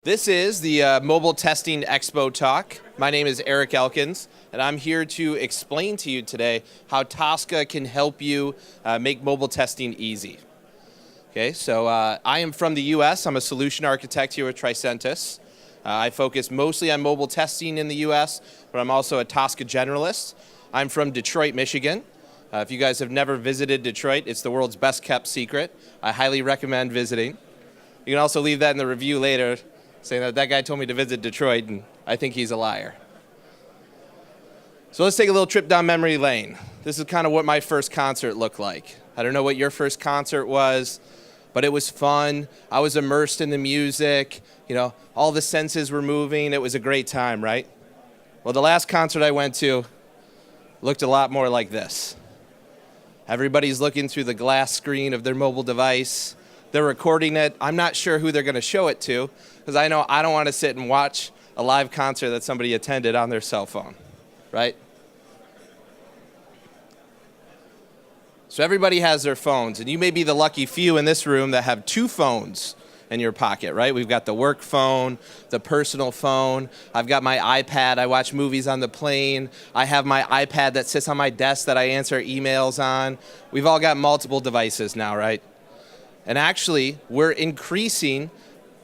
This is the Mobile Testing Expo talk. My name is Eric Elkins, and I'm here to explain to you today how Tosca can help you make mobile testing easy. Okay, so I am from the US. I'm a solution architect here with Tricentis. I focus mostly on mobile testing in the US, but I'm also a Tosca generalist. I'm from Detroit, Michigan. If you guys have never visited Detroit, it's the world's best kept secret. I highly recommend visiting. You can also leave that in the review later, saying that guy told me to visit Detroit, and I think he's a liar. So let's take a little trip down memory lane. This is kind of what my first concert looked like. I don't know what your first concert was, but it was fun. I was immersed in the music. You know, all the senses were moving. It was a great time, right? Well, the last concert I went to looked a lot more like this. Everybody's looking through the glass screen of their mobile device. They're recording it. I'm not sure who they're going to show it to, because I know I don't want to sit and watch a live concert that somebody attended on their cell phone, right? So everybody has their phones, and you may be the lucky few in this room that have two phones in your pocket, right? We've got the work phone, the personal phone. I've got my iPad. I watch movies on the plane. I have my iPad that sits on my desk that I answer emails on. We've all got multiple devices now, right? And actually, we're increasing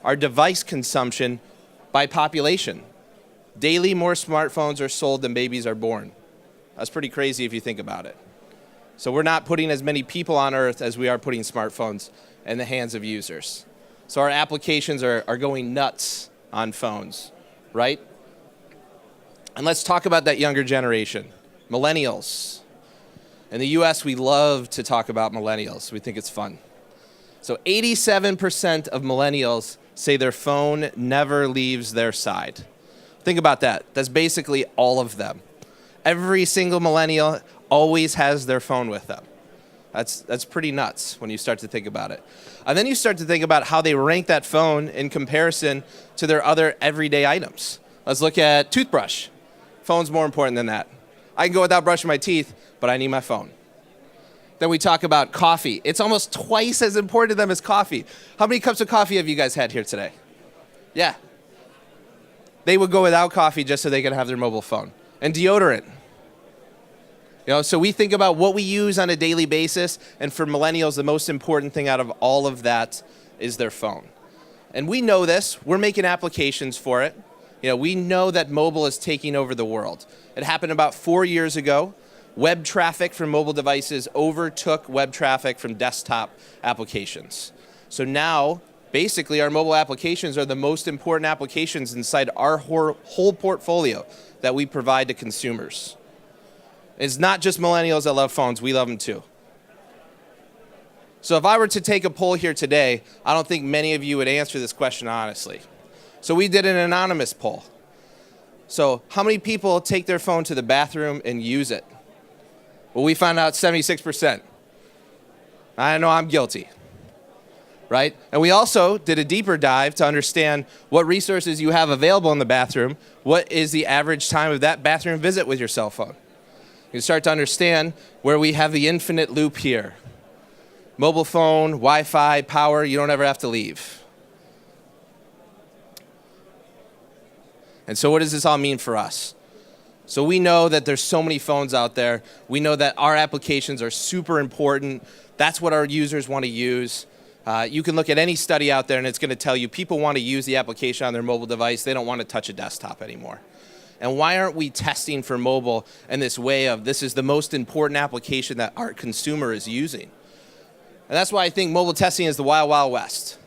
our device consumption by population. Daily, more smartphones are sold than babies are born. That's pretty crazy if you think about it. So we're not putting as many people on Earth as we are putting smartphones in the hands of users. So our applications are going nuts on phones, right? And let's talk about that younger generation, millennials. In the US, we love to talk about millennials. We think it's fun. So 87% of millennials say their phone never leaves their side. Think about that. That's basically all of them. Every single millennial always has their phone with them. That's pretty nuts when you start to think about it. And then you start to think about how they rank that phone in comparison to their other everyday items. Let's look at toothbrush. Phone's more important than that. I can go without brushing my teeth, but I need my phone. Then we talk about coffee. It's almost twice as important to them as coffee. How many cups of coffee have you guys had here today? Yeah. They would go without coffee just so they could have their mobile phone. And deodorant. You know, so we think about what we use on a daily basis, and for millennials, the most important thing out of all of that is their phone. And we know this. We're making applications for it. You know, we know that mobile is taking over the world. It happened about 4 years ago. Web traffic from mobile devices overtook web traffic from desktop applications. So now, basically, our mobile applications are the most important applications inside our whole portfolio that we provide to consumers. It's not just millennials that love phones, we love them too. So if I were to take a poll here today, I don't think many of you would answer this question honestly. So we did an anonymous poll. So how many people take their phone to the bathroom and use it? Well, we found out 76%. I know I'm guilty, right? And we also did a deeper dive to understand what resources you have available in the bathroom. What is the average time of that bathroom visit with your cell phone? You start to understand where we have the infinite loop here. Mobile phone, Wi-Fi, power, you don't ever have to leave. And so what does this all mean for us? So we know that there's so many phones out there. We know that our applications are super important. That's what our users want to use. You can look at any study out there and it's going to tell you people want to use the application on their mobile device. They don't want to touch a desktop anymore. And why aren't we testing for mobile in this way of this is the most important application that our consumer is using? And that's why I think mobile testing is the wild, wild west.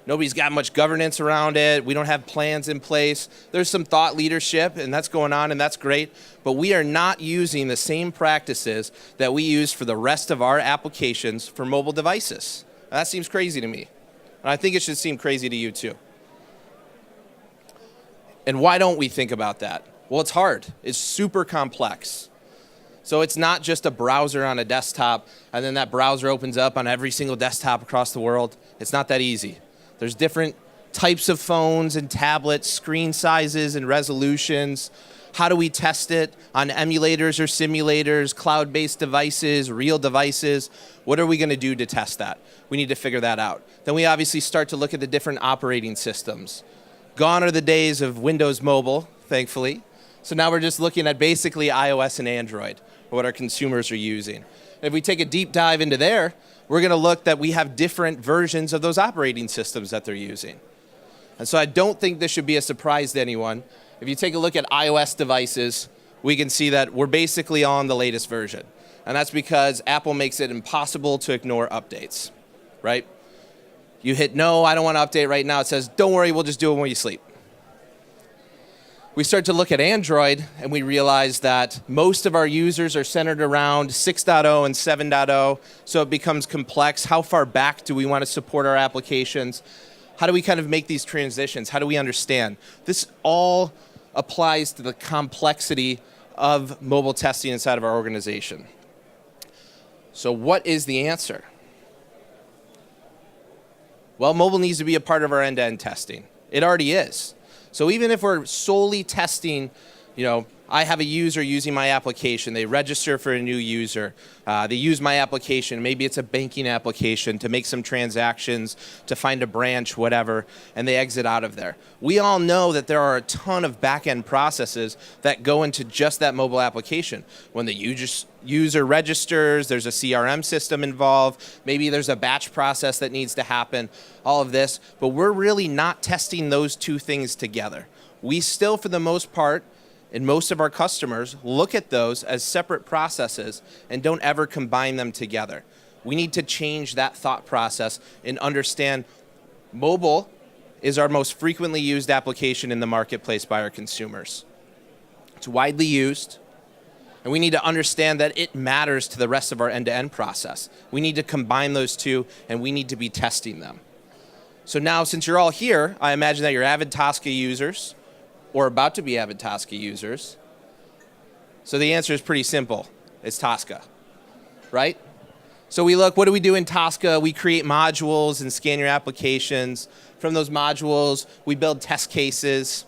Nobody's got much governance around it. We don't have plans in place. There's some thought leadership, and that's going on, and that's great. But we are not using the same practices that we use for the rest of our applications for mobile devices. And that seems crazy to me. And I think it should seem crazy to you, too. And why don't we think about that? Well, it's hard. It's super complex. So it's not just a browser on a desktop, and then that browser opens up on every single desktop across the world. It's not that easy. There's different types of phones and tablets, screen sizes and resolutions. How do we test it on emulators or simulators, cloud-based devices, real devices? What are we going to do to test that? We need to figure that out. Then we obviously start to look at the different operating systems. Gone are the days of Windows Mobile, thankfully. So now we're just looking at basically iOS and Android, or what our consumers are using. And if we take a deep dive into there, we're going to look that we have different versions of those operating systems that they're using. And so I don't think this should be a surprise to anyone. If you take a look at iOS devices, we can see that we're basically on the latest version. And that's because Apple makes it impossible to ignore updates, right? You hit no, I don't want to update right now. It says, don't worry, we'll just do it when you sleep. We start to look at Android, and we realize that most of our users are centered around 6.0 and 7.0, so it becomes complex. How far back do we want to support our applications? How do we kind of make these transitions? How do we understand? This all applies to the complexity of mobile testing inside of our organization. So what is the answer? Well, mobile needs to be a part of our end-to-end testing. It already is. So even if we're solely testing, I have a user using my application, they register for a new user, they use my application, maybe it's a banking application to make some transactions, to find a branch, whatever, and they exit out of there. We all know that there are a ton of back-end processes that go into just that mobile application. When the user registers, there's a CRM system involved, maybe there's a batch process that needs to happen, all of this, but we're really not testing those two things together. We still, for the most part, and most of our customers look at those as separate processes and don't ever combine them together. We need to change that thought process and understand mobile is our most frequently used application in the marketplace by our consumers. It's widely used, and we need to understand that it matters to the rest of our end-to-end process. We need to combine those two, and we need to be testing them. So now, since you're all here, I imagine that you're avid Tosca users, or about to be avid Tosca users. So the answer is pretty simple. It's Tosca, right? So we look, what do we do in Tosca? We create modules and scan your applications. From those modules, we build test cases.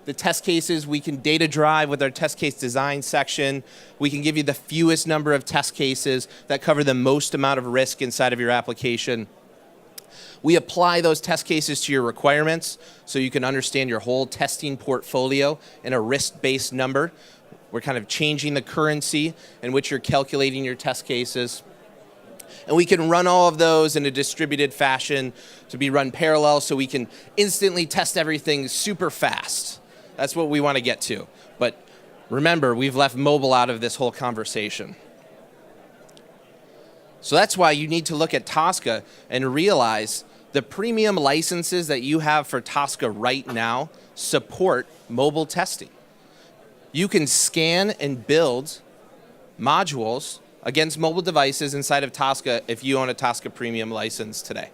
The test cases we can data drive with our test case design section. We can give you the fewest number of test cases that cover the most amount of risk inside of your application. We apply those test cases to your requirements so you can understand your whole testing portfolio in a risk-based number. We're kind of changing the currency in which you're calculating your test cases. And we can run all of those in a distributed fashion to be run parallel so we can instantly test everything super fast. That's what we want to get to. But remember, we've left mobile out of this whole conversation. So that's why you need to look at Tosca and realize the premium licenses that you have for Tosca right now support mobile testing. You can scan and build modules against mobile devices inside of Tosca if you own a Tosca premium license today.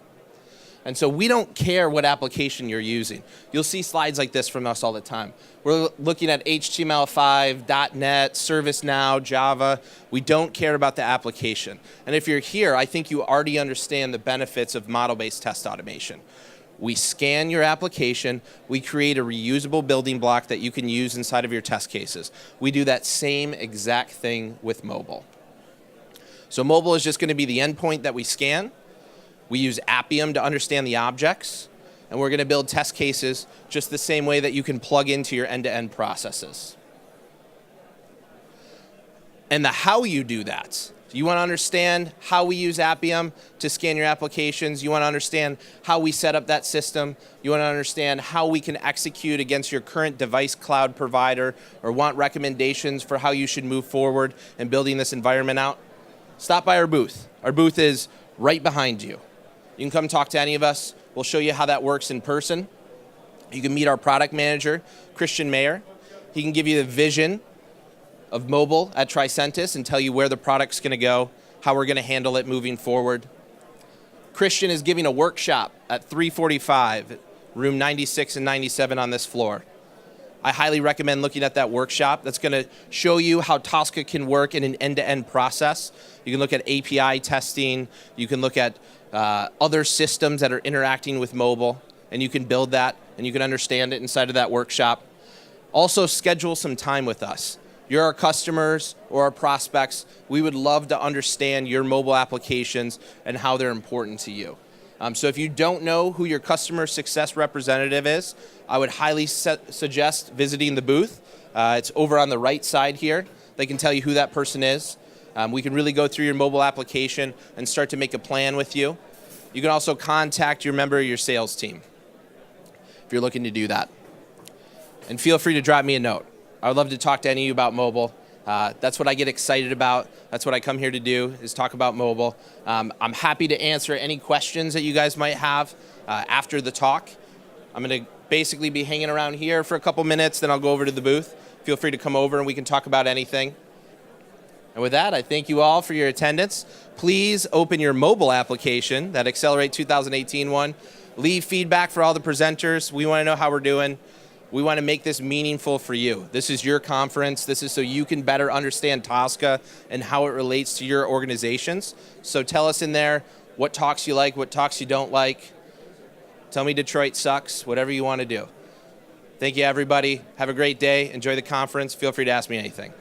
And so we don't care what application you're using. You'll see slides like this from us all the time. We're looking at HTML5, .NET, ServiceNow, Java. We don't care about the application. And if you're here, I think you already understand the benefits of model-based test automation. We scan your application. We create a reusable building block that you can use inside of your test cases. We do that same exact thing with mobile. So mobile is just going to be the endpoint that we scan. We use Appium to understand the objects, and we're going to build test cases just the same way that you can plug into your end-to-end processes. And the how you do that. You want to understand how we use Appium to scan your applications. You want to understand how we set up that system. You want to understand how we can execute against your current device cloud provider, or want recommendations for how you should move forward in building this environment out. Stop by our booth. Our booth is right behind you. You can come talk to any of us. We'll show you how that works in person. You can meet our product manager, Christian Mayer. He can give you the vision of mobile at Tricentis and tell you where the product's going to go, how we're going to handle it moving forward. Christian is giving a workshop at 3:45, room 96 and 97 on this floor. I highly recommend looking at that workshop. That's going to show you how Tosca can work in an end-to-end process. You can look at API testing. You can look at other systems that are interacting with mobile, and you can build that, and you can understand it inside of that workshop. Also, schedule some time with us. You're our customers or our prospects. We would love to understand your mobile applications and how they're important to you. So if you don't know who your customer success representative is, I would highly suggest visiting the booth. It's over on the right side here. They can tell you who that person is. We can really go through your mobile application and start to make a plan with you. You can also contact your member of your sales team if you're looking to do that. And feel free to drop me a note. I would love to talk to any of you about mobile. That's what I get excited about. That's what I come here to do, is talk about mobile. I'm happy to answer any questions that you guys might have after the talk. I'm going to basically be hanging around here for a couple minutes, then I'll go over to the booth. Feel free to come over and we can talk about anything. And with that, I thank you all for your attendance. Please open your mobile application, that Accelerate 2018 one. Leave feedback for all the presenters. We want to know how we're doing. We want to make this meaningful for you. This is your conference. This is so you can better understand Tosca and how it relates to your organizations. So tell us in there what talks you like, what talks you don't like. Tell me Detroit sucks, whatever you want to do. Thank you, everybody. Have a great day. Enjoy the conference. Feel free to ask me anything.